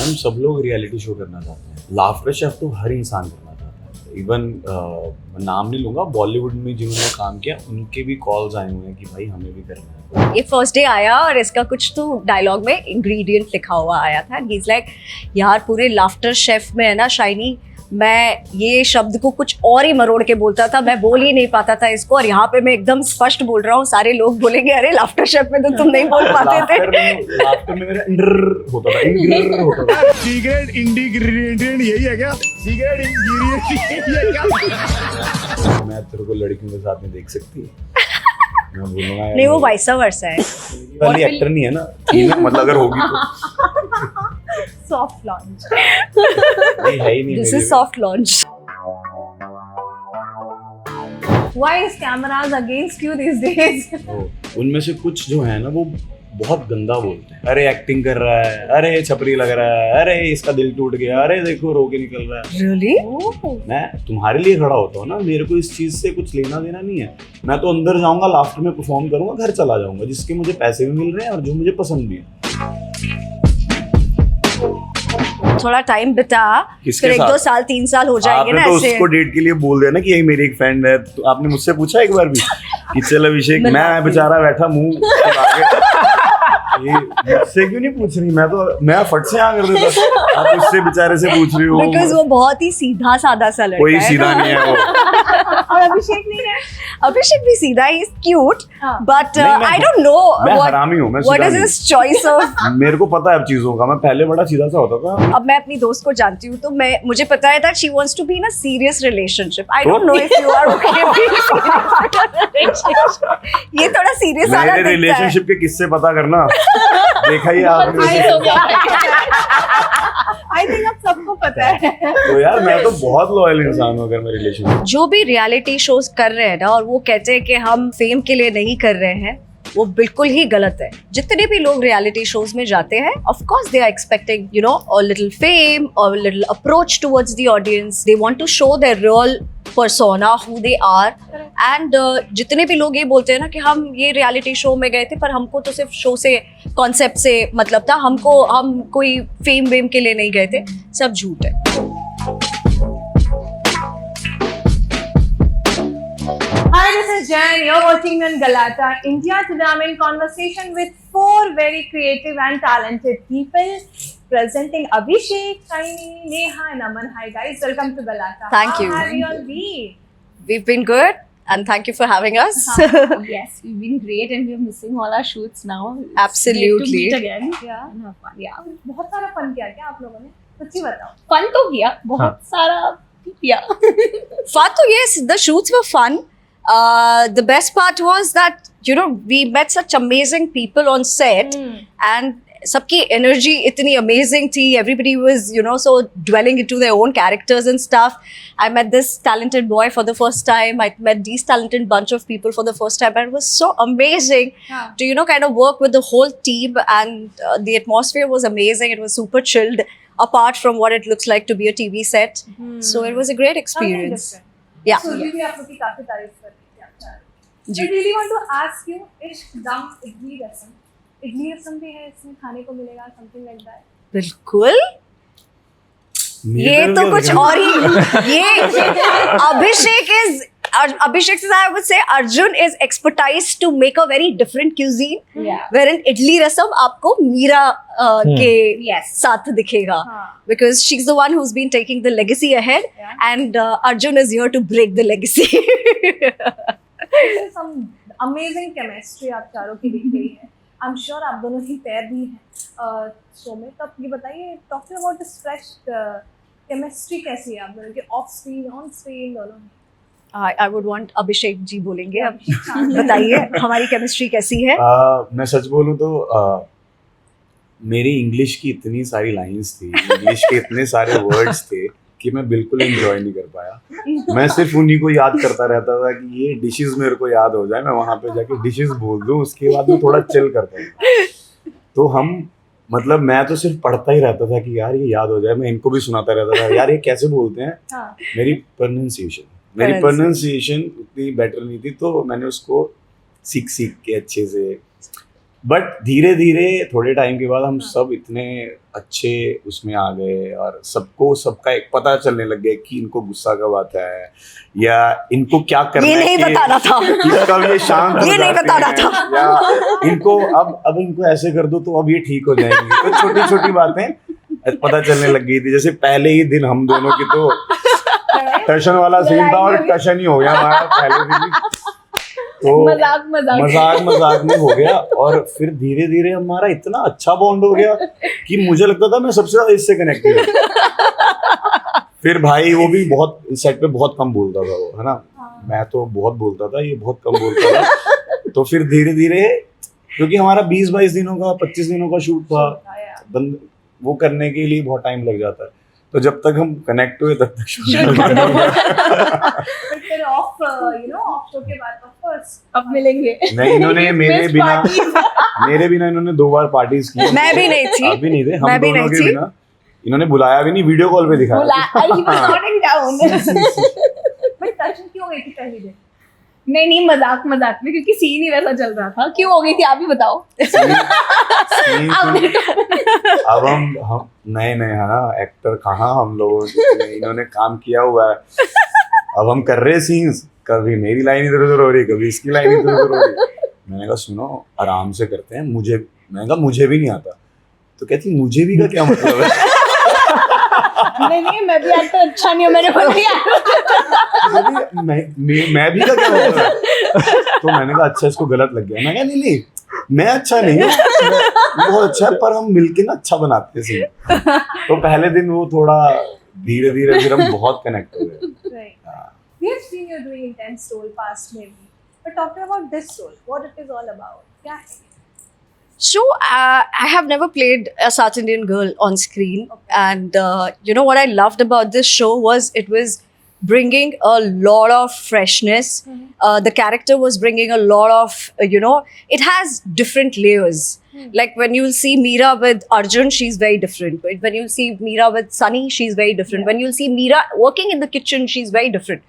हम सब लोग रियलिटी शो करना चाहते हैं। लाफ्टर शेफ तो हर इंसान करना चाहता है। इवन नाम नहीं लूंगा, बॉलीवुड में जिन्होंने काम किया उनके भी कॉल्स आए हुए हैं कि भाई हमें भी करना है। ये फर्स्ट डे आया और इसका कुछ तो डायलॉग में इंग्रेडिएंट लिखा हुआ आया था। ही इज लाइक यार पूरे लाफ्टर शेफ में है ना शाइनी, मैं ये शब्द को कुछ और ही मरोड़ के बोलता था, मैं बोल ही नहीं पाता था इसको, और यहाँ पे मैं एकदम स्पष्ट बोल रहा हूँ। सारे लोग बोलेंगे अरे लाफ्टर शेफ में तो तुम नहीं बोल पाते थे। लाफ्टर में मेरा इंडर होता था। सीक्रेट इंग्रेडिएंट यही है क्या? सीक्रेट इंग्रेडिएंट यही है क्या? मैं तेरे को लड़कियों के साथ में देख सकती है, मैं बोलूंगा यार नहीं, वो वाइसा वर्सा है। वाली एक्टर नहीं है ना, मतलब अगर होगी तो सॉफ्ट लॉन्च। नहीं है ही नहीं। This is soft launch. Why is cameras against you these days? उनमें से कुछ जो है ना वो बहुत गंदा बोलते हैं। अरे एक्टिंग कर रहा है, अरे छपरी लग रहा है, अरे इसका दिल टूट गया, अरे देखो रो के निकल रहा है। रियली? मैं तुम्हारे लिए खड़ा होता हूँ ना, मेरे को इस चीज से कुछ लेना देना नहीं है। मैं तो अंदर जाऊंगा, लाफ्टर में परफॉर्म करूंगा, घर चला जाऊंगा, जिसके मुझे पैसे भी मिल रहे हैं और जो मुझे पसंद भी है। थोड़ा टाइम बिता, किसके फिर 1-2 साथ? साल 3 साल हो जाएंगे आपने ना तो ऐसे। उसको डेट के लिए बोल दिया ना कि यही मेरी एक फ्रेंड है, तो आपने मुझसे पूछा एक बार भी कि चल अभिषेक, मैं बेचारा बैठा मुंह ये मुझसे क्यों नहीं पूछ रही? मैं फट से हाँ कर देता, आप उससे बेचारे से पूछ रही हो। बिकॉज वो बहुत ही सीधा साधा सा लड़का कोई है। सीधा नहीं है वो। और अभिषेक नहीं है? अभिषेक भी सीधा, ही इज क्यूट, हाँ। बट नहीं, मैं- आई डोंट नो मैं हरामी हूँ, मैं व्हाट सीधा इज नहीं। His choice of. मेरे को पता है अब चीजों का, मैं पहले बड़ा सीधा सा होता था। अब मैं अपनी दोस्त को जानती हूँ, तो मुझे पता है that she wants to be in a serious relationship. I तो? Don't know if you are okay ये थोड़ा सीरियस आ रहा मेरे है। रिलेशनशिप के किस्से पता करना, देखा ही आपने। आई थिंक अब सबको पता है। तो यार मैं तो बहुत लॉयल इंसान हूँ अगर मैं रिलेशनशिप। जो भी रियलिटी शोज कर रहे हैं ना, और वो कहते हैं कि हम फेम के लिए नहीं कर रहे हैं, वो बिल्कुल ही गलत है। जितने भी लोग रियलिटी शोज में जाते हैं, of course they are expecting you know a little fame और little approach towards the audience. They want to show their real persona, who they are, and जितने भी लोग ये बोलते हैं ना कि हम ये रियलिटी शो में गए थे पर हमको तो सिर्फ शो से, कॉन्सेप्ट से मतलब था, हम कोई फेम वेम के लिए नहीं गए थे, सब झूठ है। Hi, this is Jan. You're watching on Galata India. Today I'm in conversation with 4 very creative and talented people. Presenting Abhishek, Shaini, Neha, and Aman. Hi guys, welcome to Galata. Thank you. How have you all been? We've been good and thank you for having us. Yes, we've been great and we're missing all our shoots now. It's Absolutely. great to meet again. Yeah. And have fun. Yeah. बहुत सारा fun किया क्या आप लोगों ने? सच्ची बताओ। Fun तो किया, बहुत सारा किया. Fun to yes, the shoots were fun. The best part was that you know we met such amazing people on set and सबकी energy इतनी amazing थी. Everybody was you know so dwelling into their own characters and stuff. I met this talented boy for the first time. I met these talented bunch of people for the first time, and it was so amazing to you know kind of work with the whole team, and the atmosphere was amazing. It was super chilled apart from what it looks like to be a TV set. So it was a great experience. Yeah. Surabhi भी आप लोग की काफी तारीफ कर रही थी अच्छा। जी। I really want to ask you, इश्क दम इडली रसम, इडली रसम भी है इसमें खाने को मिलेगा, something like that. बिल्कुल, ये तो कुछ और ही। ये Abhishek says, I would say Arjun is expertise to make a very different cuisine. Yeah. Wherein idli rasam आपको मीरा के साथ दिखेगा, हाँ. because she's the one who's been taking the legacy ahead, and Arjun is here to break the legacy. This is some amazing chemistry आप चारों की दिख रही है. I'm sure आप दोनों की पैर भी हैं शो में. तो आप ये बताइए, talking about this fresh chemistry कैसी है आप दोनों की, off screen, on screen दोनों? I would want Abhishek जी बोलेंगे अब. बताइए हमारी केमिस्ट्री कैसी है? मैं सच बोलूं तो मेरी इंग्लिश की इतनी सारी लाइंस थी, इंग्लिश के इतने सारे वर्ड्स थे कि मैं बिल्कुल एंजॉय नहीं कर पाया. मैं सिर्फ उन्हीं को याद करता रहता था कि ये डिशेस मेरे को याद हो जाए, मैं वहां पे जाके डिशेस बोल दूं, उसके बाद मैं थोड़ा चिल करता था. तो हम मतलब मैं तो सिर्फ पढ़ता ही रहता था कि यार ये याद हो जाए. मैं इनको भी सुनाता रहता था, यार ये कैसे बोलते हैं. हाँ. मेरी प्रोनाउंसिएशन उतनी बेटर नहीं थी, तो मैंने उसको सीख के अच्छे से बट धीरे धीरे थोड़े टाइम के बाद हम सब इतने अच्छे उसमें आ गए और सबको सबका एक पता चलने लग गया कि इनको गुस्सा कब आता है या इनको क्या करना ये है नहीं कि- बताना था। कि कब ये शांत हो ये नहीं जाते बताना हैं, था। या इनको अब इनको ऐसे कर दो तो अब ये ठीक हो जाएंगे। तो छोटी छोटी बातें पता चलने लग गई थी। जैसे पहले ही दिन हम दोनों की तो टशन वाला सीन था और टशन ही हो गया हमारा पहले दिन ही। तो मजाक मजाक में हो गया और फिर धीरे धीरे हमारा इतना अच्छा बॉन्ड हो गया कि मुझे लगता था मैं सबसे ज्यादा इससे कनेक्टेड हूँ। फिर भाई वो भी बहुत सेट पे बहुत कम बोलता था वो, है ना। मैं तो बहुत बोलता था, ये बहुत कम बोलता था। तो फिर धीरे धीरे क्योंकि हमारा 20-22 दिनों का 25 दिनों का शूट था, वो करने के लिए बहुत टाइम लग जाता है। तो जब तक हम कनेक्ट हुए तब तक शूट करना हो गया। फिर ऑफ ऑफ शो के बाद ऑफ कोर्स अब मिलेंगे। नहीं, इन्होंने मेरे बिना इन्होंने 2 बार पार्टीज की। मैं भी नहीं थी। आप भी नहीं थे, हम मैं भी दोनों नहीं के थी। बिना। इन्होंने बुलाया भी नहीं, वीडियो कॉल पे दिखाया। He was nodding down. But टशन क्यों गई थी पहले दिन? नहीं मजाक में, क्योंकि सीन ही वैसा चल रहा था। क्यों हो गई थी आप ही बताओ। अब हम नए है ना एक्टर, कहाँ हम लोगों ने इन्होंने काम किया हुआ है। अब हम कर रहे सीन्स, कभी मेरी लाइन इधर उधर हो रही, कभी इसकी लाइन इधर उधर हो रही। मैंने कहा सुनो आराम से करते हैं, मैंने कहा मुझे भी नहीं आता। तो कहती मुझे भी का क्या मतलब है। नहीं मैं भी एक्टर अच्छा नहीं हूँ, मैंने बोल दिया। मैं भी का क्या मतलब है। तो मैंने कहा अच्छा इसको गलत लग गया। मैं कहा नहीं मैं अच्छा नहीं हूँ, बहुत अच्छा है, पर हम मिलके ना अच्छा बनाते हैं सीन। तो पहले दिन वो थोड़ा धीरे धीरे फिर हम बहुत कनेक्ट हो गए। Right. We have seen you doing intense role past maybe, but talking about this role, what it is all about? क्या है? So I have never played a South Indian girl on screen, and what I loved about this show was it was bringing a lot of freshness. The character was bringing a lot of it has different layers. Like when you'll see Meera with Arjun, she's very different. But when you'll see Meera with Sunny, she's very different. When you'll see Meera working in the kitchen, she's very different.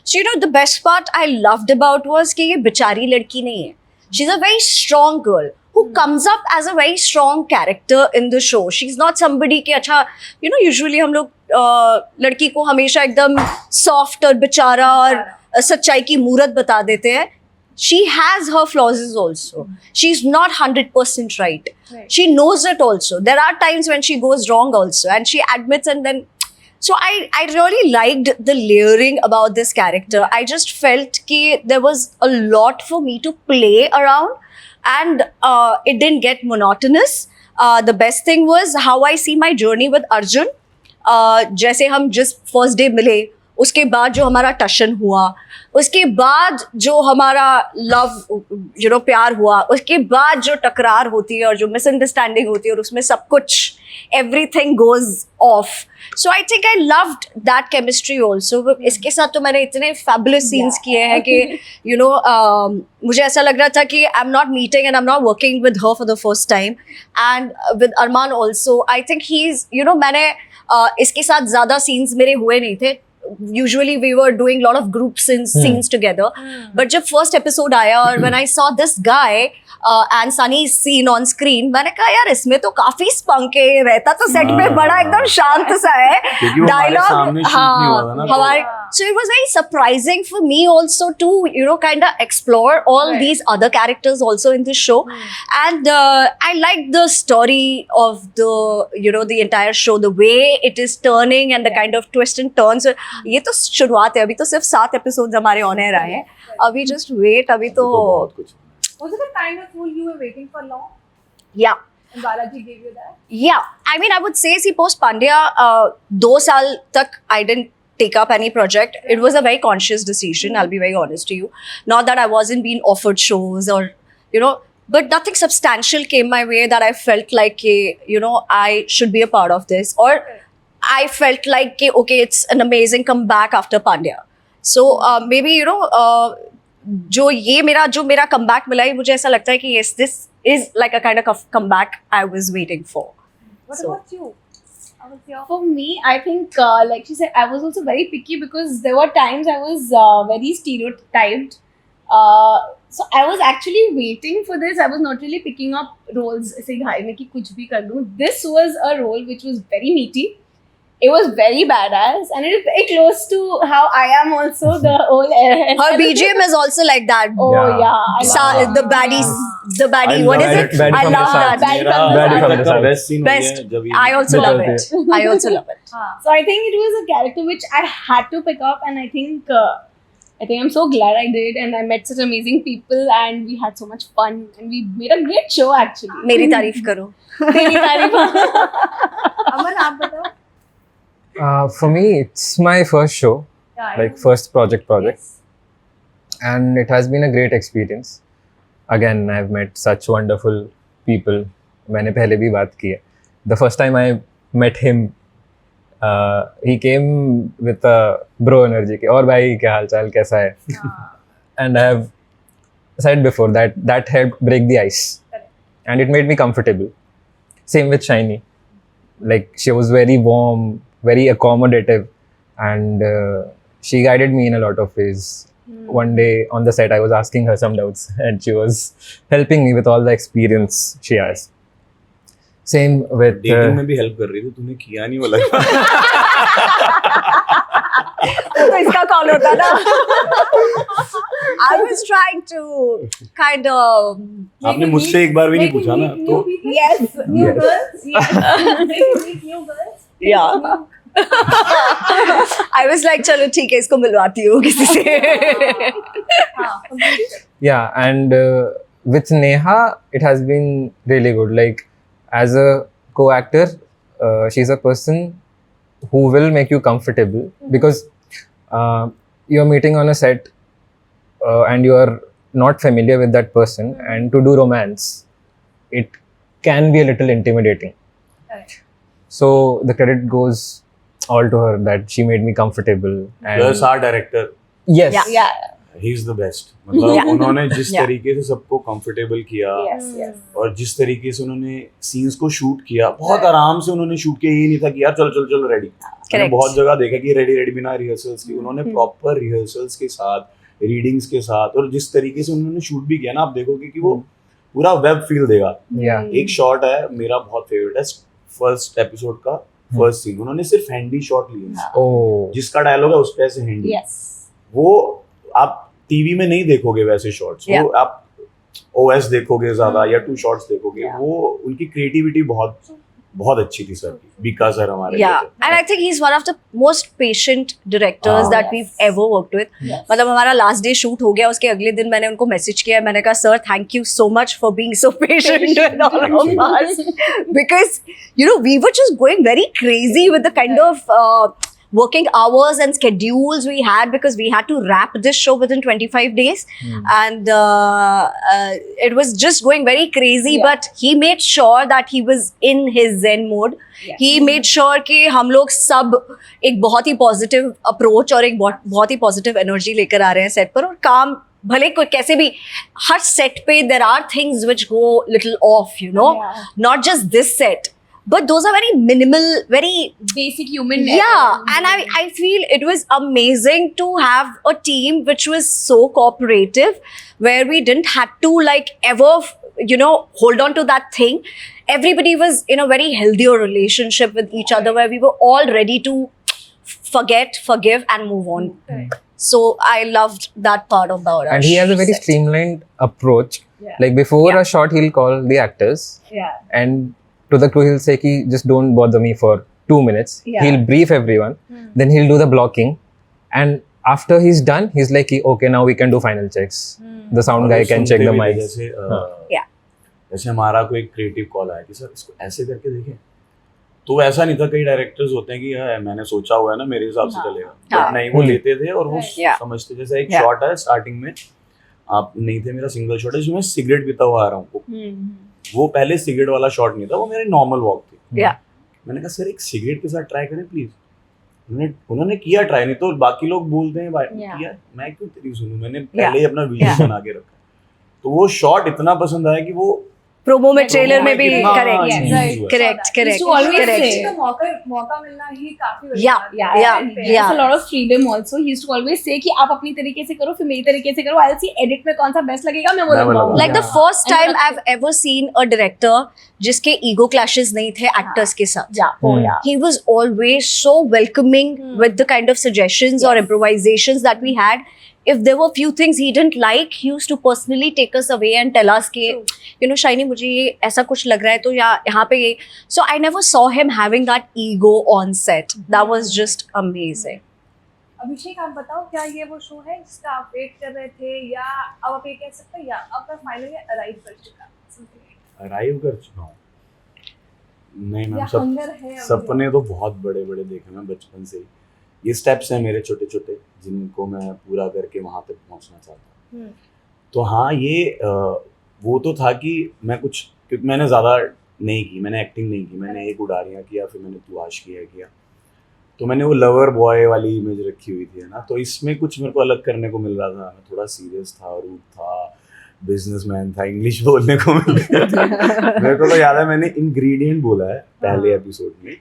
So the best part I loved about was कि ये बेचारी लड़की नहीं है. She's a very strong girl who comes up as a very strong character in the show. She's not somebody कि अच्छा usually हम लोग लड़की को हमेशा एकदम soft और बेचारा और सच्चाई की मूरत बता देते हैं. She has her flaws also. She's not 100% right. She knows it also. There are times when she goes wrong also, and she admits, and then so I really liked the layering about this character. I just felt that there was a lot for me to play around, and it didn't get monotonous. The best thing was how I see my journey with Arjun. जैसे हम जिस first day मिले, उसके बाद जो हमारा टशन हुआ, उसके बाद जो हमारा लव प्यार हुआ, उसके बाद जो टकरार होती है और जो मिसअंडरस्टैंडिंग होती है और उसमें सब कुछ everything goes off. So I think I loved that chemistry also. इसके साथ तो मैंने इतने फैबुलस सीन्स किए हैं कि मुझे ऐसा लग रहा था कि I am not meeting and I am not working with her for the first time. And with Armaan also I think he is मैंने इसके साथ ज़्यादा सीन्स मेरे हुए नहीं थे. Usually we were doing a lot of group scenes together, but जब first episode आया और when I saw this guy and Sunny's scene on screen, मैंने कहा यार इसमें तो काफी spunk है. रहता तो सेट पे बड़ा एकदम शांत सा है, डायलॉग हमारे. So it was very surprising for me also to kind of explore all these other characters also in the show. And I liked the story of the entire show, the way it is turning and the kind of twist and turns. ये तो शुरुआत है, अभी तो सिर्फ 7 episodes हमारे on air आए हैं. अभी जस्ट वेट, अभी तो बहुत कुछ. Was it a kind of role you were waiting for long? Yeah. And Balaji gave you that? Yeah, I mean, I would say, see, post Pandya, 2 साल तक I didn't take up any project. It was a very conscious decision, I'll be very honest to you. Not that I wasn't being offered shows or, but nothing substantial came my way that I felt like, I should be a part of this. Or I felt like, okay, it's an amazing comeback after Pandya. So maybe, जो मेरा comeback मिला है, मुझे ऐसा लगता है कि yes, this is like a kind of comeback I was waiting for. What So- about you? How was your For me, I think, like she said, I was also very picky because there were times I was very stereotyped. So I was actually waiting for this. I was not really picking up roles. ऐसे घर में कि कुछ भी कर दूँ. This was a role which was very meaty. It was very badass, and it is very close to how I am also. The whole Her BGM is also like that. Oh yeah, I love The baddie, I what is love it? it. Baddie I from the love South. that. Baddie from the South. Best scene Best. जब ये I also love it. Nikalte. I also love it. हाँ So I think it was a character which I had to pick up, and I think I'm so glad I did, and I met such amazing people, and we had so much fun, and we made a great show actually. मेरी तारीफ करो. मेरी तारीफ. अमन आप बताओ. For me, it's my first show, Yeah, like first project, Yes. and it has been a great experience. Again, I've met such wonderful people. मैंने पहले भी बात की है. The first time I met him, he came with a bro energy के और भाई क्या हाल चाल कैसा है? And I have said before that helped break the ice, Correct. and it made me comfortable. Same with Shiny. Like she was very warm, very accommodative, and she guided me in a lot of ways. One day on the set, I was asking her some doubts, and she was helping me with all the experience she has. Same with dating में भी help कर रही थी, तूने किया नहीं वाला. तो इसका कॉल होता ना. I was trying to kind of. आपने मुझसे एक बार भी नहीं पूछा ना तो. Yes. New Yes. girls. Yeah. Meet new girls. Yeah. I was like, चलो ठीक है, इसको मिलवाती हूँ किसी से. हाँ complete. yeah, and with Neha, it has been really good. Like as a co-actor, she's a person who will make you comfortable because you're meeting on a set and you are not familiar with that person, and to do romance, it can be a little intimidating. Correct. So the credit goes all to her that she made me comfortable. And plus our director, yes, Yeah. He is the best. मतलब Yeah. उन्होंने जिस Yeah. तरीके से सबको comfortable किया Yes. Yes. और जिस तरीके से उन्होंने सीन्स को शूट किया, बहुत आराम से उन्होंने शूट किया. ये नहीं था कि यार चल चल चल रेडी. मैंने Correct. बहुत जगह देखा कि रेडी बिना रिहर्सल्स की. उन्होंने प्रॉपर रिहर्सल्स के साथ, रीडिंग्स के साथ, और जिस तरीके से उन्होंने शूट भी किया ना, आप देखोगे कि वो पूरा वेब फील देगा. yeah, एक शॉट है मेरा बहुत फेवरेट है, फर्स्ट एपिसोड का फर्स्ट सीन. उन्होंने सिर्फ हैंडी शॉट लिए हैं. oh, जिसका डायलॉग है उस पे ऐसे हैंडी. Yes. वो आप टीवी में नहीं देखोगे वैसे शॉट्स. Yeah. वो आप ओएस देखोगे ज्यादा या टू शॉट्स देखोगे. Yeah. वो उनकी क्रिएटिविटी बहुत बहुत अच्छी थी सर की. बीका सर हमारे Yeah, लिए थे. and I think he's one of the most patient directors that Yes. we've ever worked with. Yes. मतलब हमारा लास्ट डे शूट हो गया, उसके अगले दिन मैंने उनको मैसेज किया. मैंने कहा sir thank you so much for being so patient with all of us, because you know we were just going very crazy with the kind of working hours and schedules we had, because we had to wrap this show within 25 days, and it was just going very crazy. Yeah. But he made sure that he was in his zen mode. Yes. He made sure कि हम लोग सब एक बहुत ही positive approach और एक बहुत ही positive energy लेकर आ रहे हैं सेट पर. और काम भले कोई कैसे भी, हर सेट पे there are things which go little off, you know, Yeah. Not just this set, but those are very minimal, very Basic human. yeah. And I feel it was amazing to have a team which was so cooperative, where we didn't have to like ever, you know, hold on to that thing. Everybody was in a very healthier relationship with each other, where we were all ready to forget, forgive, and move on. Correct. So I loved that part about our and he has a very set. streamlined approach. Yeah. Like before Yeah. a shot, he'll call the actors, Yeah. and to the crew, he'll say, "Ki just don't bother me for 2 minutes." Yeah. He'll brief everyone, then he'll do the blocking, and after he's done, he's like, "Okay, now we can do final checks." The sound और guy वो can सुनते check the भी थे. mics. जैसे Yeah. जैसे हमारा कोई creative call आया कि सर इसको ऐसे करके देखें, तो ऐसा नहीं था. कई डायरेक्टर्स होते हैं कि यार मैंने सोचा हुआ है ना, मेरे हिसाब से चलेगा. हाँ. But नहीं, वो लेते थे और वो Yeah. समझते. जैसे एक Yeah. शॉट है स्टार्टिंग में, आप नहीं थे, मेरा सिंगल शॉट है जिसमें मैं सिगरेट पीता हुआ आ रहा हूँ. वो पहले सिगरेट वाला शॉट नहीं था, वो मेरी नॉर्मल वॉक थी. Yeah. मैंने कहा सर एक सिगरेट के साथ ट्राई करें प्लीज. उन्होंने किया ट्राई, नहीं तो बाकी लोग बोलते हैं भाई Yeah. यार मैं क्यों तेरी सुनूं. मैंने पहले ही अपना Yeah. विजन बना के रखा. तो वो शॉट इतना पसंद आया कि वो प्रोमो में Like, ट्रेलर में भी कितना करेक्ट yes, change right. हुआ है। Correct Used correct to always correct say- तो मौका मिलना ही काफी बड़ी Yeah, बात है। yeah, पे। yeah. There's a lot of freedom also. He used to always say कि आप अपनी तरीके से करो, फिर मेरी तरीके से करो. I'll see edit में कौन सा best लगेगा, मैं वो मैं वो लगवाऊंगा. लगवाऊंगा। like the Yeah. first And time that's I've ever seen a director जिसके ego clashes नहीं थे actors के साथ. Yeah, oh Hmm. yeah. He was always so welcoming with the kind of suggestions or improvisations that we had. If there were few things he didn't like, he used to personally take us away and tell us कि you know shiny मुझे ये ऐसा कुछ लग रहा है तो यहाँ पे ये. So I never saw him having that ego on set. That was just amazing. अभिषेक आप बताओ क्या ये वो शो है जिसका आप वेट कर रहे थे या अब आप ये कह सकते हैं या आपका फाइनली अराइव कर चुका है? अराइव कर चुका हूँ। नहीं या मैम, सब हंगर है अभी? सपने तो बहुत बड़े बड़े देखे मैं बचपन से ही। ये स्टेप्स हैं मेरे छोटे छोटे जिनको मैं पूरा करके वहाँ तक पहुँचना चाहता हूँ। तो हाँ ये वो तो था कि मैं कुछ, क्योंकि मैंने ज़्यादा नहीं की, मैंने एक्टिंग नहीं की, मैंने एक उडारियाँ किया, फिर मैंने तू आश किया, तो मैंने वो लवर बॉय वाली इमेज रखी हुई थी, है ना। तो इसमें कुछ मेरे को अलग करने को मिल रहा था। मैं थोड़ा सीरियस था, रूट था, बिजनेसमैन था, इंग्लिश बोलने को मिल रहा था। मेरे को तो याद है मैंने इंग्रेडिएंट बोला है पहले एपिसोड में,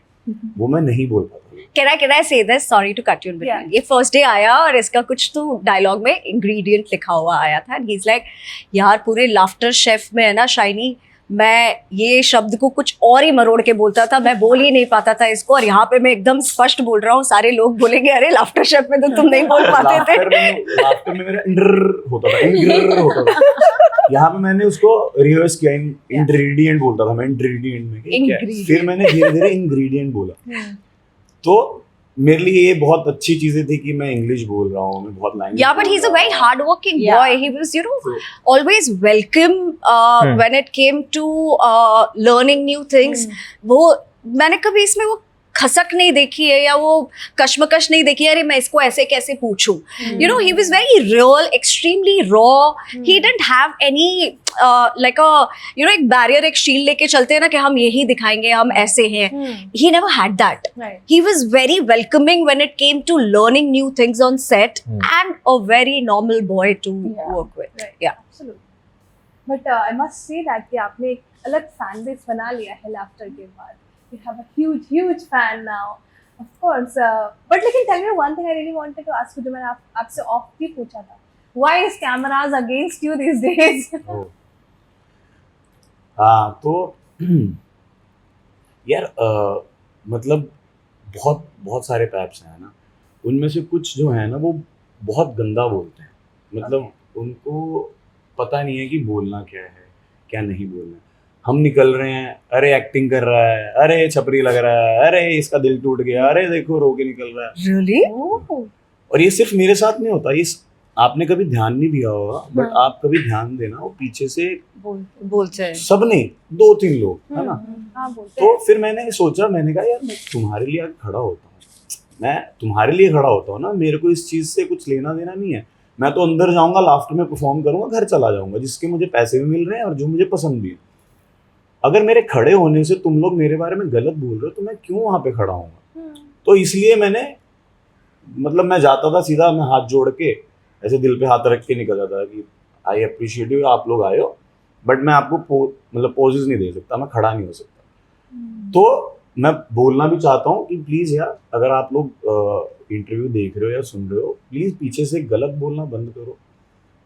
वो मैं नहीं बोल पाता। Can I say this? Sorry to cut you in between. Yeah. ये फर्स्ट डे आया और इसका कुछ तो डायलॉग में इंग्रेडिएंट लिखा हुआ आया था. And he's like, यार पूरे लाफ्टर शेफ में है ना शाइनी, मैं ये शब्द को कुछ और ही मरोड़ के बोलता था, मैं बोल ही नहीं पाता था इसको, और यहाँ पे मैं एकदम स्पष्ट बोल रहा हूँ. सारे लोग बोलेंगे अरे लाफ्टर शेफ में तो तुम नहीं बोल पाते थे. लाफ्टर में मेरा इंडर होता था, यहाँ पे मैंने उसको रिवर्स किया, इंग्रेडिएंट बोलता था मैं, इंग्रेडिएंट में क्या है? Ingredient. फिर मैंने धीरे धीरे इंग्रेडिएंट बोला। तो मेरे लिए ये बहुत अच्छी चीजें थी कि मैं इंग्लिश बोल रहा हूँ, मैं बहुत line. Yeah, but he's a very hardworking Yeah. boy. He was, you know, always welcome when it came to learning new things. वो मैंने कभी इसमें वो खसक नहीं देखी है या वो कश्मकश नहीं देखी है, अरे मैं इसको ऐसे कैसे पूछूं. You know, he was very real, extremely raw. He didn't have any like a, you know, एक बैरियर, एक शील्ड लेके चलते हैं ना कि हम यही दिखाएंगे, हम ऐसे हैं. He never had that. Right. He was very welcoming when it came to learning new things on set, and a very normal boy to work with. Right. Yeah. Absolutely. But I must say that कि आपने एक अलग fan base बना लिया है laughter के बाद. You have a huge fan now. Of course. But लेकिन tell me one thing I really wanted to ask you, जो मैंने आपसे off भी पूछा था. Why is cameras against you these days? हाँ तो यार मतलब बहुत सारे पैप्स हैं ना, उनमें से कुछ जो है ना वो बहुत गंदा बोलते हैं. मतलब उनको पता नहीं है कि बोलना क्या है, क्या नहीं बोलना है. हम निकल रहे हैं, अरे एक्टिंग कर रहा है, अरे छपरी लग रहा है, अरे इसका दिल टूट गया, अरे देखो रो के निकल रहा है. Really? और ये सिर्फ मेरे साथ नहीं होता, ये आपने कभी ध्यान नहीं दिया होगा, बट आप कभी ध्यान देना, वो पीछे से बोलते हैं. सब नहीं, 2-3 लोग, है ना. हाँ बोलते तो फिर मैंने सोचा, मैंने कहा यार मैं तुम्हारे लिए आज खड़ा होता हूँ, मैं तुम्हारे लिए खड़ा होता हूँ ना, मेरे को इस चीज़ से कुछ लेना देना नहीं है. मैं तो अंदर जाऊँगा, लाफ्टर में परफॉर्म करूँगा, घर चला जाऊँगा, जिसके मुझे पैसे भी मिल रहे हैं और जो मुझे पसंद भी है. अगर मेरे खड़े होने से तुम लोग मेरे बारे में गलत बोल रहे हो तो मैं क्यों वहाँ पे खड़ा हूँगा. तो इसलिए मैंने, मतलब मैं जाता था सीधा, मैं हाथ जोड़ के ऐसे दिल पे हाथ रख के निकल जाता कि आई अप्रिशिएट यू, आप लोग आए हो, बट मैं आपको मतलब पोजेस नहीं दे सकता, मैं खड़ा नहीं हो सकता. तो मैं बोलना भी चाहता हूँ कि प्लीज़ यार, अगर आप लोग इंटरव्यू देख रहे हो या सुन रहे हो, प्लीज़ पीछे से गलत बोलना बंद करो.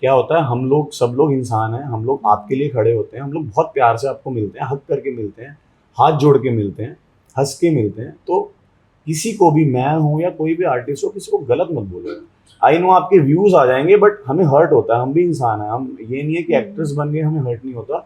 क्या होता है, हम लोग सब लोग इंसान हैं, हम लोग आपके लिए खड़े होते हैं, हम लोग बहुत प्यार से आपको मिलते हैं, हक करके मिलते हैं, हाथ जोड़ के मिलते हैं, हंस के मिलते हैं. तो किसी को भी, मैं हूँ या कोई भी आर्टिस्ट हो, किसी को गलत मत बोलो. आई नो आपके व्यूज़ आ जाएंगे, बट हमें हर्ट होता है, हम भी इंसान हैं. हम ये नहीं है कि एक्ट्रेस बन गए हमें हर्ट नहीं होता,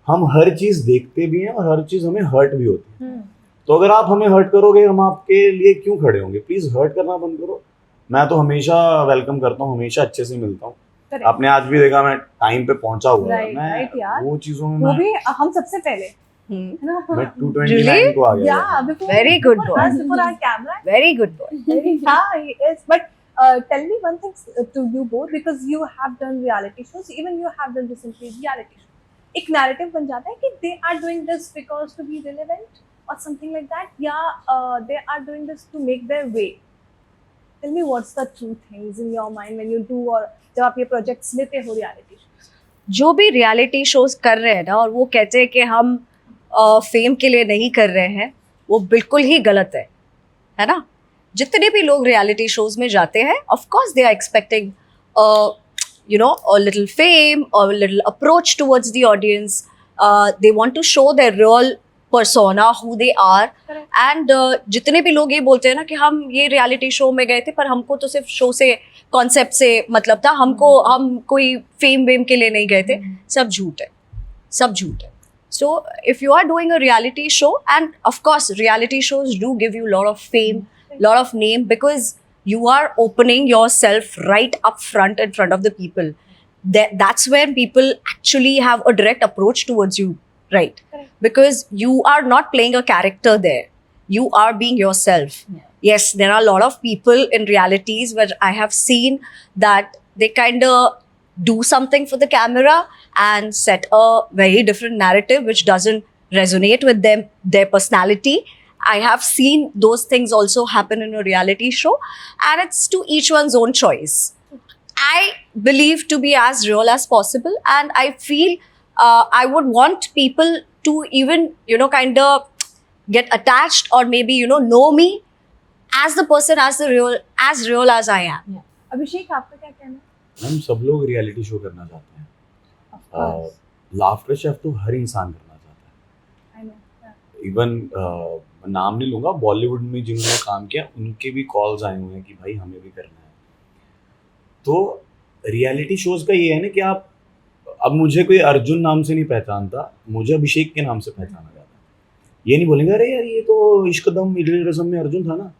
हम हर चीज़ देखते भी हैं और हर चीज़ हमें हर्ट भी होती है. तो अगर आप हमें हर्ट करोगे, हम आपके लिए क्यों खड़े होंगे. प्लीज़ हर्ट करना बंद करो. मैं तो हमेशा वेलकम करता हूँ, हमेशा अच्छे से मिलता हूँ. आपने आज भी देखा मैं टाइम पे पहुंचा हुआ है. Right, यार. वो चीज़ों में वो मैं भी हम सबसे पहले है ना. 229 को आ गया. Yeah, before Very good boy. us, before our camera. Very good boy. Yeah, he is. But tell me one thing to you both, because you have done reality shows, even you have done recently reality shows. एक narrative बन जाता है कि they are doing this because to be relevant or something like that, या they are doing this to make their way. Tell me what's the true things in your mind when you do, or जब आप ये projects लेते हो reality shows. जो भी reality shows कर रहे हैं ना और वो कहते हैं कि हम फेम के लिए नहीं कर रहे हैं, वो बिल्कुल ही गलत है ना. जितने भी लोग रियलिटी शोज में जाते हैं, of course they are expecting a little fame or a little approach towards the audience. They want to show their real persona, who they are. And जितने भी लोग ये बोलते हैं ना कि हम ये रियलिटी शो में गए थे पर हमको तो सिर्फ शो से कॉन्सेप्ट से मतलब था, हम कोई फेम वेम के लिए नहीं गए थे, सब झूठ है, सब झूठ है. So if you are doing a reality show, and of course reality shows do give you a lot of fame, lot of name, because you are opening yourself right up front in front of the people. That's when people actually have a direct approach towards you, right? Correct. Because you are not playing a character there. You are being yourself. Yeah. Yes, there are a lot of people in realities where I have seen that they kind of do something for the camera and set a very different narrative which doesn't resonate with them, their personality. I have seen those things also happen in a reality show, and it's to each one's own choice. I believe to be as real as possible, and I feel I would want people to even, kind of get attached or maybe, know me as the person, as real as I am. अभिषेक आपका क्या कहना है? हम सब लोग reality show करना चाहते हैं. लाफ्टर शेफ तो हर इंसान करना चाहता है. I know. इवन नाम नहीं लूंगा, बॉलीवुड में जिन्होंने काम किया उनके भी कॉल्स आए हुए हैं कि भाई हमें भी करना है. तो रियलिटी शोज का ये है ना कि आप, अब मुझे कोई अर्जुन नाम से नहीं पहचानता, मुझे अभिषेक के नाम से पहचाना जाता है. ये नहीं बोलेंगे अरे यार ये तो इश्कदम इडली रसम में अर्जुन था ना,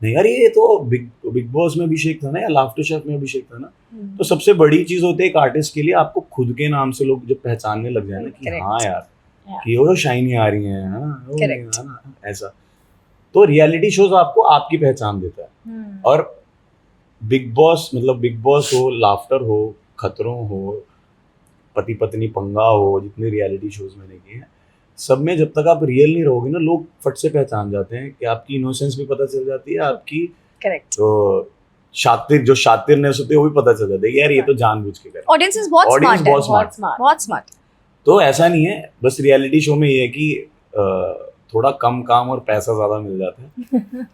नहीं यार ये तो बिग बॉस में अभिषेक था ना, या लाफ्टर शेफ में अभिषेक था ना. तो सबसे बड़ी चीज होती है एक आर्टिस्ट के लिए, आपको खुद के नाम से लोग जब पहचानने लग जाए ना कि Correct. हाँ यार Yeah. कि वो शाइनी आ रही है, हाँ, Correct. ऐसा. तो रियलिटी शोज आपको आपकी पहचान देता है. और बिग बॉस मतलब बिग बॉस हो, लाफ्टर हो, खतरों हो, पति पत्नी पंगा हो, जितने रियलिटी शोज मैंने किए हैं सब में जब तक आप रियल नहीं रहोगे ना, लोग फट से पहचान जाते हैं कि आपकी इनोसेंस भी पता चल जाती है, आपकी Correct. तो शातिरनेस होती है वो भी पता चल जाता है कि यार ये तो जानबूझ के कर. Audiences बहुत Audience smart है, बहुत smart. बहुत smart. तो ऐसा नहीं है, बस रियलिटी शो में ये है कि थोड़ा कम काम और पैसा ज़्यादा मिल जाता है.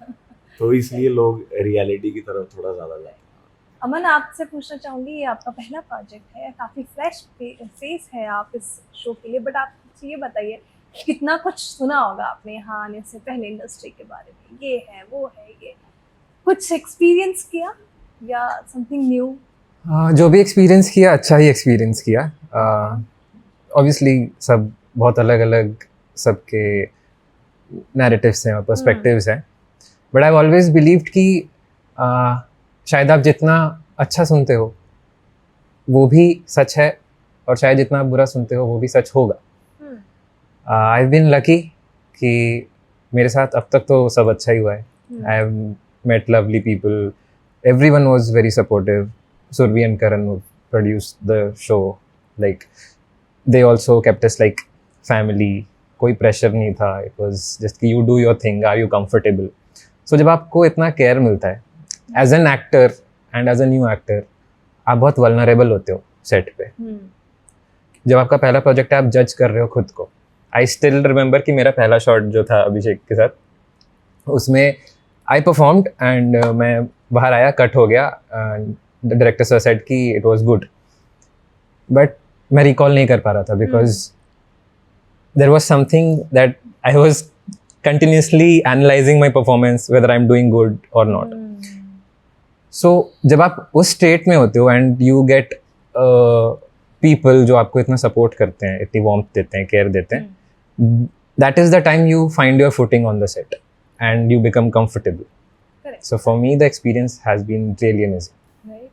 तो इसलिए लोग रियलिटी की तरफ थोड़ा ज़्यादा जाते हैं. अमन, आपसे पूछना चाहूँगी, ये आपका पहला प्रोजेक्ट है, काफ़ी फ्रेश फेस है आप इस शो के लिए, बट आप मुझे ये बताइए कितना कुछ सुना होगा आपने यहाँ आने से पहले इंडस्ट्री के बारे में, ये है वो है, ये कुछ एक्सपीरियंस किया या समथिंग न्यू? जो भी एक्सपीरियंस किया अच्छा ही एक्सपीरियंस किया. ऑब्वियसली सब बहुत अलग अलग सबके नैरेटिव्स हैं और पर्सपेक्टिव्स हैं, बट आई ऑलवेज बिलीव्ड कि शायद आप जितना अच्छा सुनते हो वो भी सच है, और शायद जितना आप बुरा सुनते हो वो भी सच होगा. आई हैव बीन लकी कि मेरे साथ अब तक तो सब अच्छा ही हुआ है. I have met lovely people. Everyone was very supportive. Survi and Karan who produced the show, like they also kept us like family. कोई pressure नहीं था. It was just कि you do your thing. Are you comfortable? So जब आपको इतना care मिलता है as an actor and as a new actor, आप बहुत vulnerable होते हो set पे. जब आपका पहला प्रोजेक्ट है आप जज कर रहे हो खुद को. I still remember कि मेरा पहला शॉट जो था अभिषेक के साथ, उसमें I performed and मैं बाहर आया, कट हो गया. द डायरेक्टर सर सेड कि इट वाज गुड, बट मैं रिकॉल नहीं कर पा रहा था because there was something that I was continuously analysing my performance whether I am doing good और नॉट. सो जब आप उस स्टेट में होते हो एंड यू गेट पीपल जो आपको इतना सपोर्ट करते हैं, इतनी वार्मथ देते हैं, केयर देते हैं, that is the time you find your footing on the set and you become comfortable. Correct. So for me the experience has been really amazing. Right.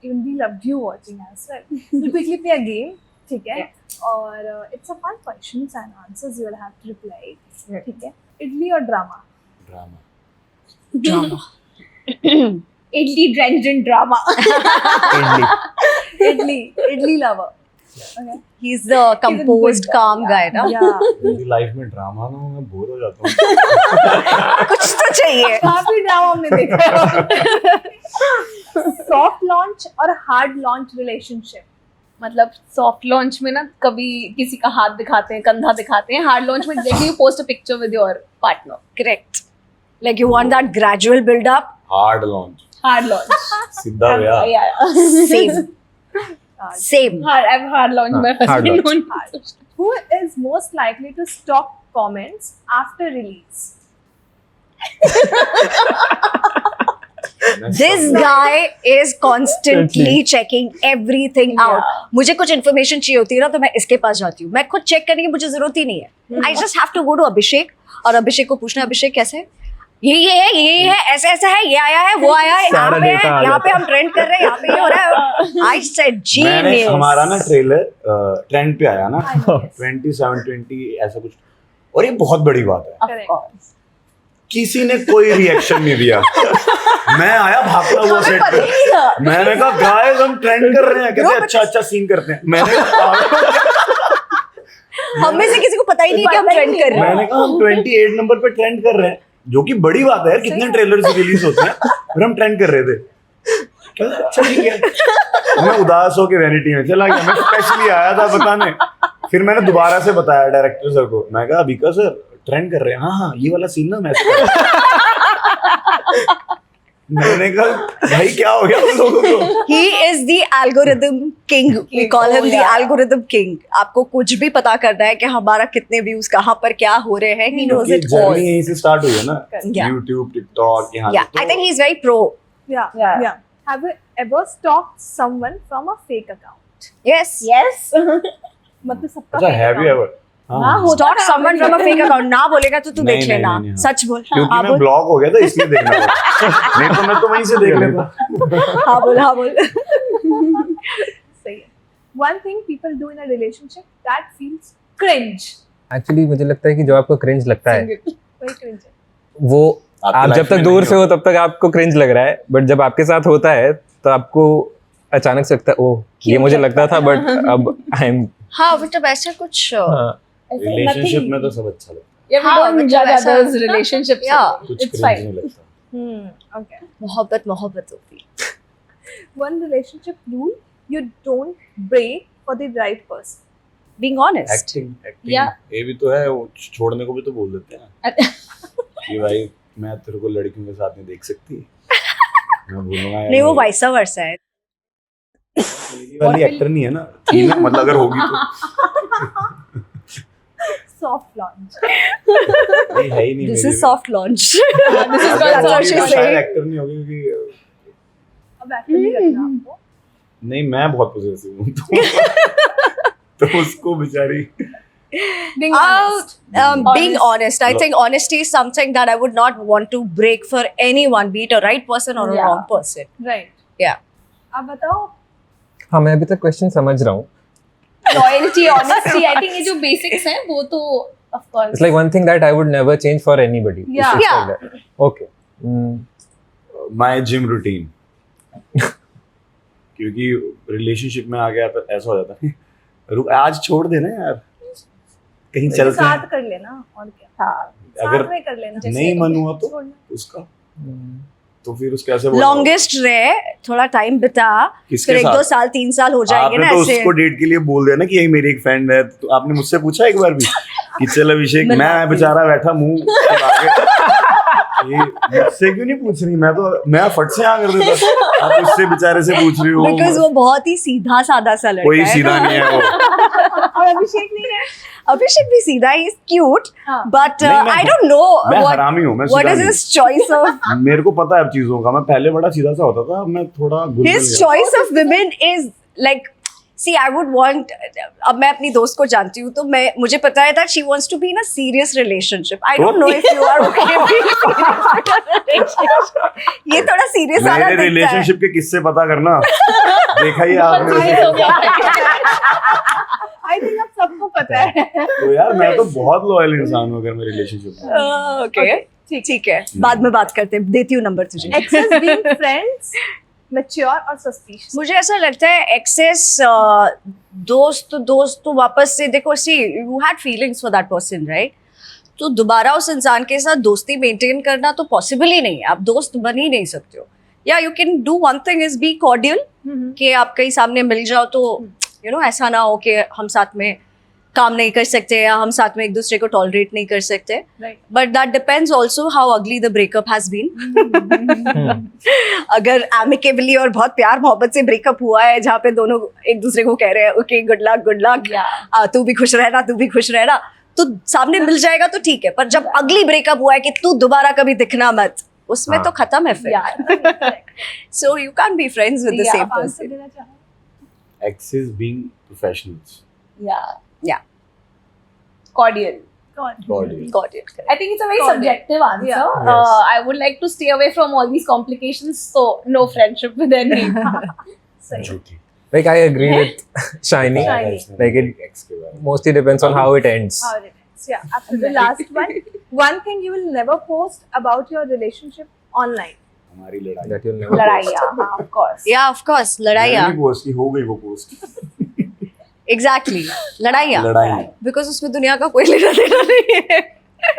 Even we loved you watching as well. We'll quickly play a game, ठीक है? और it's a fun questions and answers you will have to reply. ठीक है? इडली और drama? Drama. Idli drenched in drama. Idli lover. Okay. He's the composed, calm guy, ना? Yeah. मेरी life में drama ना हो, मैं बोर हो जाता हूँ. कुछ तो चाहिए. काफी ड्रामा हमने देखा. सॉफ्ट लॉन्च और हार्ड लॉन्च रिलेशनशिप? मतलब सॉफ्ट लॉन्च में ना कभी किसी का हाथ दिखाते हैं, कंधा दिखाते हैं, हार्ड लॉन्च में देखिए you post a picture with your partner. Correct. Like you want that gradual build up. Hard launch, hard launch. सीधा ब्याह. Same. Same. हार्ड लॉन्च में hard फंसी launch. हूं. Who is most likely to stalk comments after release? This guy is constantly checking everything out. मुझे कुछ information चाहिए होती है ना तो मैं इसके पास जाती हूँ. मैं खुद check करने की मुझे जरूरत ही नहीं है. I just have to go to अभिषेक और अभिषेक को पूछना अभिषेक कैसे है? ये है ऐसा ऐसा है, ये आया है, वो आया है, यहाँ पे data आ है, यहाँ जाता पे हम ट्रेंड कर रहे हैं, यहाँ पे ये हो रहा है. I said मैंने genius. हमारा ना ट्रेलर ट्रेंड पे आया ना 27-20 ऐसा कुछ, और ये बहुत बड़ी बात है. Of course. किसी ने कोई रिएक्शन नहीं दिया. मैं आया भागता हुआ सेट पे, मैंने कहा गाइस हम ट्रेंड कर रहे हैं, कहते अच्छा सीन करते हैं. मैंने हम में से किसी को पता ही नहीं कि हम ट्रेंड कर रहे हैं. मैंने कहा हम 28 नंबर पे ट्रेंड कर रहे हैं, जो कि बड़ी बात है यार. कितने ट्रेलर रिलीज होते हैं और हम ट्रेंड कर रहे थे. कहते, अच्छा ठीक है. मैं उदास होके वैनिटी में चला गया. मैं स्पेशली आया था बताने. फिर मैंने दोबारा से बताया डायरेक्टर सर को. मैं कहा अभिका सर ट्रेंड कर रहे हैं. हाँ ये वाला सीन ना मैं मैंने कहा भाई क्या हो गया तुम लोगों को. He is the algorithm king. We call him the algorithm king. आपको कुछ भी पता करना है कि हमारा कितने व्यूज कहाँ पर क्या हो रहे हैं. He knows it all. Journey यहीं से स्टार्ट हुई है ना. Yeah. YouTube, TikTok यहाँ Yeah, I think he's very pro. Yeah. Have you ever stalked someone from a fake account? Yes. Yes. मतलब सबका अच्छा fake have you account. ever? Stalk someone from a fake account. ना बोलेगा तो तू नहीं, देख नहीं, लेना. नहीं, हाँ. सच बोल. क्योंकि हाँ मैं बोल. ब्लॉक हो गया था इसलिए देखना पड़ा. नहीं तो मैं तो वहीं से देख लेता. हाँ बोल. हाँ बोल. सही है. One thing people do in a relationship that feels cringe. Actually मुझे लगता है कि जो आपको क्रिंज लगता है वही cringe है. वो आपकी आप life जब तक में दूर नहीं से हो तब तक आपको क्रिंज लग रहा है, बट जब आपके साथ होता है तो आपको अचानक से लगता है ओह ये मुझे लगता था बट अब आई एम. हाँ मतलब ऐसा कुछ. रिलेशनशिप में तो सब अच्छा लगता Yeah, we हाँ, don't मतलब judge ऐसा- others' relationships. Yeah. है. कुछ It's cringe fine. नहीं लगता. Okay. मोहब्बत होती. One relationship rule you don't break for the right person. Being honest. Acting Yeah. ये भी तो है. वो छोड़ने को भी तो बोल देते हैं कि भाई मैं तेरे को लड़कियों के साथ नहीं देख सकती. मैं बोलूंगा यार नहीं वो वाइसा वर्सा है. मेरी वाली एक्टर नहीं है ना. थी ना, मतलब अगर होगी तो Soft launch. नहीं है ही नहीं. This मेरी is soft launch. This is अगर That's what होगी she's तो शायद saying. एक्टर नहीं होगी क्योंकि अब एक्टर नहीं रखना आपको. नहीं मैं बहुत पॉजिटिव हूँ तो उसको बेचारी. Being honest. Being honest. I think honesty is something that I would not want to break for anyone, be it a right person or a Yeah. wrong person. Right. Yeah. अब बताओ. हाँ मैं अभी तक क्वेश्चन समझ रहा हूँ. Loyalty, honesty. I think ये जो basics हैं वो तो of course. It's like one thing that I would never change for anybody. It's Yeah. just Yeah. like that. Okay. My gym routine. क्योंकि रिलेशनशिप में आ गया तो ऐसा हो जाता है रुक आज छोड़ देना यार कहीं चलते साथ हैं. कर लेना और क्या. हाँ. अगर साथ में कर लेना. नहीं मन हुआ तो छोड़ना. उसका तो फिर उसके ऐसे बोलना. Longest रहे, थोड़ा टाइम बिता, किसके फिर 1-2 साथ? साल 3 साल हो जाएंगे आपने ना तो ऐसे. उसको डेट के लिए बोल दिया ना कि यही मेरी एक फ्रेंड है. तो आपने मुझसे पूछा एक बार भी कि चल अभिषेक मैं बेचारा बैठा मुंह ये मुझसे क्यों नहीं पूछ रही. मैं फट से हाँ कर देता. आप उससे बेचारे से पूछ रही हो. Because वो बहुत ही सीधा सादा सा लड़का कोई है. सीधा नहीं है वो. और अभिषेक नहीं है. अभिषेक भी सीधा, he is cute, हाँ. but नहीं, मैं- I don't know मैं हरामी हूँ. मैं what सीधा is नहीं. his choice of मेरे को पता है अब चीजों का. मैं पहले बड़ा सीधा सा होता था. अब मैं थोड़ा गुलगुल his गया. choice of women is like, see I would want, अब मैं अपनी दोस्त को जानती हूँ तो मुझे पता है that she wants to be in a serious relationship. I don't know if you are okay being serious in a relationship. ये थोड़ा serious वाला मेरे दिखता है. रिलेशनशिप के किस्से पता करना. देखा ही आपने. I think अब सबको पता है. तो यार मैं तो बहुत लॉयल इंसान हूँ अगर मैं रिलेशनशिप में. Okay, ठीक है. बाद में बात करते हैं. देती हूँ नंबर तुझे. Exes being friends, mature और suspicious. मुझे ऐसा लगता है एक्सेस दोस्त तो वापस से देखो. See you had feelings for that person right. तो दोबारा उस इंसान के साथ दोस्ती मेंटेन करना तो पॉसिबल ही नहीं है. आप दोस्त बन ही नहीं सकते हो. या you can do one thing is be cordial कि आप कहीं सामने मिल जाओ तो you know, ऐसा ना हो कि हम साथ में काम नहीं कर सकते या हम साथ में एक दूसरे को टॉलरेट नहीं कर सकते. Right. But that depends also how अगली द ब्रेकअप हैज बीन. अगर एमिकेबली और बहुत प्यार मोहब्बत से ब्रेकअप हुआ है जहाँ पे दोनों एक दूसरे को कह रहे हैं ओके गुड लक, तू भी खुश रहना, तू भी खुश रहना, तो सामने मिल जाएगा तो ठीक है. पर जब अगली ब्रेकअप हुआ है कि तू दोबारा कभी दिखना मत, उसमें हाँ. तो खत्म है फिर. So you can't be friends with the same आप आंसर person. देना चाहो. Exes being professionals. Yeah. Yeah. Cordial. Cordial. Got it. I think it's a very Cordial. subjective answer. Yeah. Yes. I would like to stay away from all these complications, so no friendship with any. सही. झूठी. Like I agree with Shiny. Shiny. Like it Ex के बारे में. mostly depends on how it ends. How it ends. Yeah, absolutely. The last one. One thing you will never post about your relationship online. हमारी लड़ाई. That you'll never Ladai, post. yeah, of course. Yeah, of course. लड़ाइयाँ. मैंने post की, हो गई वो post. Exactly. लड़ाइयाँ. लड़ाई. Because उसमें दुनिया का कोई लेना देना नहीं है.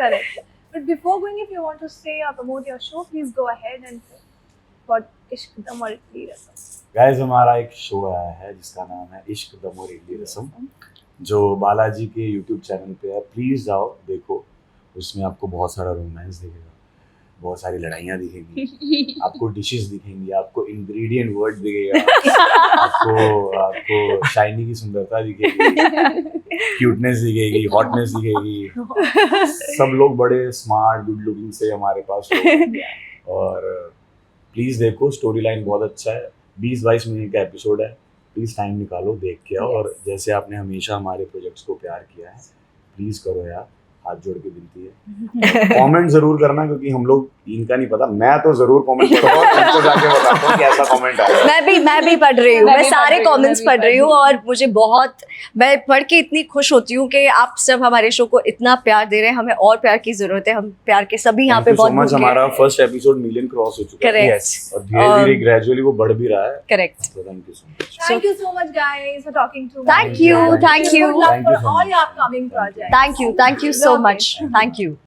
Correct. But before going, if you want to say or promote your show, please go ahead and say what Ishq Dam और Idli Rasam. गाइस हमारा एक शो आया है जिसका नाम है इश्क दम और इडली रसम, जो बालाजी के यूट्यूब चैनल पे है. प्लीज़ जाओ देखो. उसमें आपको बहुत सारा रोमांस दिखेगा, बहुत सारी लड़ाइयाँ दिखेंगी, आपको डिशेस दिखेंगी, आपको इंग्रेडिएंट वर्ड दिखेगा, आपको शाइनी की सुंदरता दिखेगी, क्यूटनेस दिखेगी, हॉटनेस दिखेगी. सब लोग बड़े स्मार्ट गुड लुकिंग से हमारे पास होंगे. और प्लीज़ देखो, स्टोरी लाइन बहुत अच्छा है. 20-22 मिनट का एपिसोड है. प्लीज़ टाइम निकालो, देख के आओ. और जैसे आपने हमेशा हमारे प्रोजेक्ट्स को प्यार किया है, प्लीज़ करो यार, हाथ जोड़ के विनती है. कमेंट जरूर करना, क्योंकि हम लोग इनका नहीं पता. मैं तो जरूर कमेंट करूँगा और इनको जाके बताता हूँ कि ऐसा कमेंट आया. मैं भी पढ़ रही हूँ. मैं मैं भी सारे पढ़ रही हूँ, कमेंट्स मैं भी पढ़ रही हूँ और मुझे बहुत, मैं पढ़ के इतनी खुश होती हूँ कि आप सब हमारे शो को इतना प्यार दे रहे हैं. हमें और प्यार की जरूरत है. हम प्यार के सभी यहाँ पे बहुत भूखे हमारा हैं. फर्स्ट एपिसोड मिलियन क्रॉस हो चुका है. करेक्ट. Yes. और धीरे-धीरे ग्रेजुअली वो बढ़ भी रहा है. करेक्ट. तो thank you so much. Thank you so much, guys, for talking to me. Thank you. Good luck Thank you for so all much. your upcoming projects. Thank you so Love it. much. Thank you.